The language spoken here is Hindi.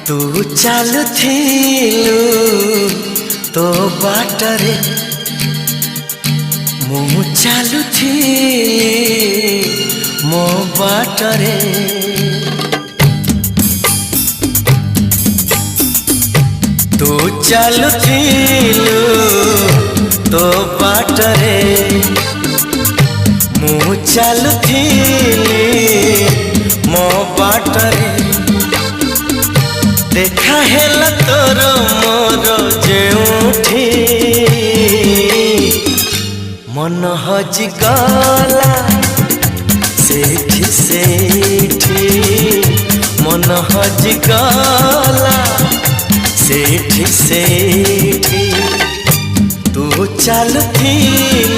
तू चालुथिलु तो बाटरे मु चालुथिली मो बाटरे। तू चालुथिलु तो बाटरे मु चालुथिली मो बाटरे। देखा हेला तोर मोर जेउठी मन हजि गला सेठी सेठी मन हजि गला सेठी सेठी। तू चालुथिलु